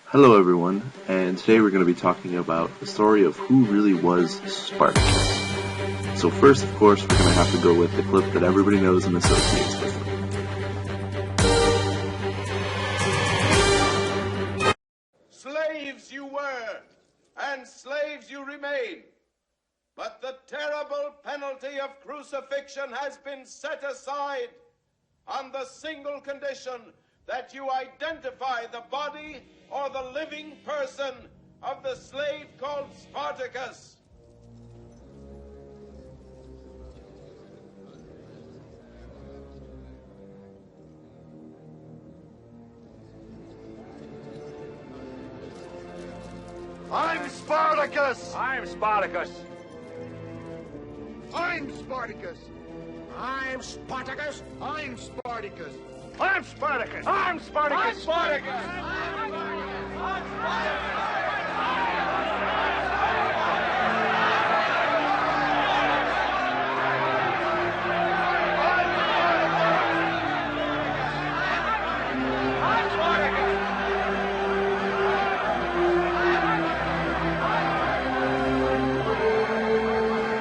Hello everyone, and today we're going to be talking about the story of who really was Spartacus. So first, of course, we're going to have to go with the clip that everybody knows and associates with him. Slaves you were, and slaves you remain, but the terrible penalty of crucifixion has been set aside on the single condition that you identify the body or the living person of the slave called Spartacus. I'm Spartacus! I'm Spartacus. I'm Spartacus! I'm Spartacus! I'm Spartacus! I'm Spartacus. I'm Spartacus. I'm Spartacus!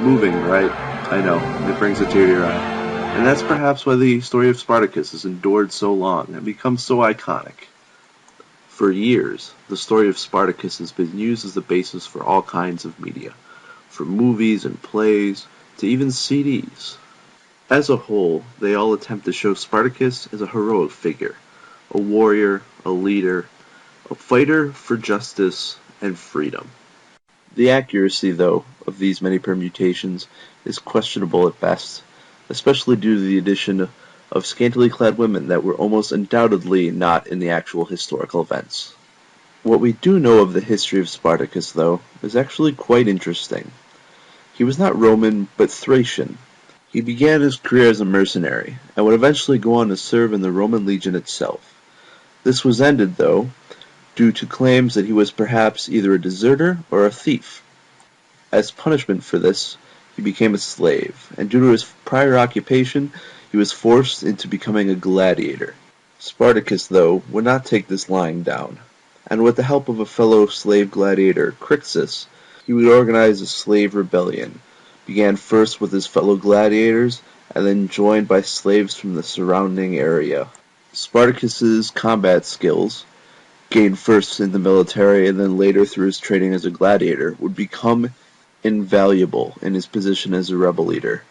Moving, right? I know, it brings a tear to your eye. And that's perhaps why the story of Spartacus has endured so long and become so iconic. For years, the story of Spartacus has been used as the basis for all kinds of media, from movies and plays to even CDs. As a whole, they all attempt to show Spartacus as a heroic figure, a warrior, a leader, a fighter for justice and freedom. The accuracy, though, of these many permutations is questionable at best, especially due to the addition of scantily clad women that were almost undoubtedly not in the actual historical events. What we do know of the history of Spartacus, though, is actually quite interesting. He was not Roman, but Thracian. He began his career as a mercenary, and would eventually go on to serve in the Roman legion itself. This was ended, though, due to claims that he was perhaps either a deserter or a thief. As punishment for this, he became a slave, and due to his prior occupation, he was forced into becoming a gladiator. Spartacus, though, would not take this lying down, and with the help of a fellow slave gladiator, Crixus, he would organize a slave rebellion, began first with his fellow gladiators, and then joined by slaves from the surrounding area. Spartacus's combat skills, gained first in the military and then later through his training as a gladiator, would become invaluable in his position as a rebel leader.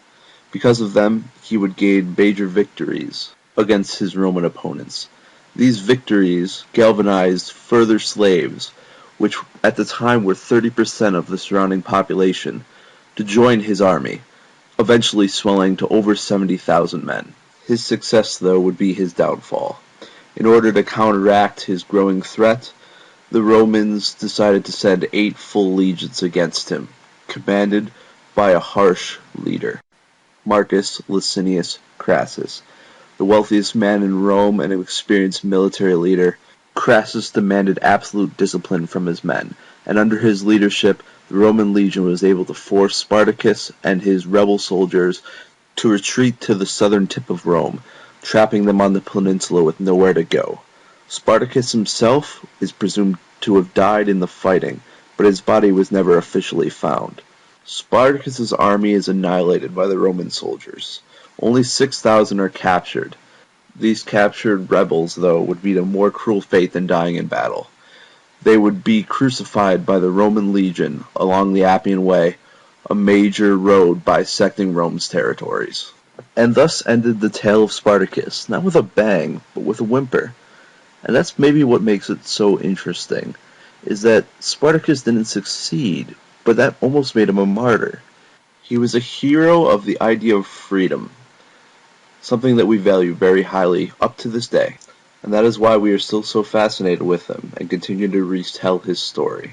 Because of them, he would gain major victories against his Roman opponents. These victories galvanized further slaves, which at the time were 30% of the surrounding population, to join his army, eventually swelling to over 70,000 men. His success, though, would be his downfall. In order to counteract his growing threat, the Romans decided to send 8 full legions against him, commanded by a harsh leader, Marcus Licinius Crassus. The wealthiest man in Rome and an experienced military leader, Crassus demanded absolute discipline from his men, and under his leadership, the Roman legion was able to force Spartacus and his rebel soldiers to retreat to the southern tip of Rome, trapping them on the peninsula with nowhere to go. Spartacus himself is presumed to have died in the fighting, but his body was never officially found. Spartacus's army is annihilated by the Roman soldiers. Only 6,000 are captured. These captured rebels, though, would meet a more cruel fate than dying in battle. They would be crucified by the Roman legion along the Appian Way, a major road bisecting Rome's territories. And thus ended the tale of Spartacus, not with a bang, but with a whimper. And that's maybe what makes it so interesting, is that Spartacus didn't succeed, but that almost made him a martyr. He was a hero of the idea of freedom, something that we value very highly up to this day, and that is why we are still so fascinated with him and continue to retell his story.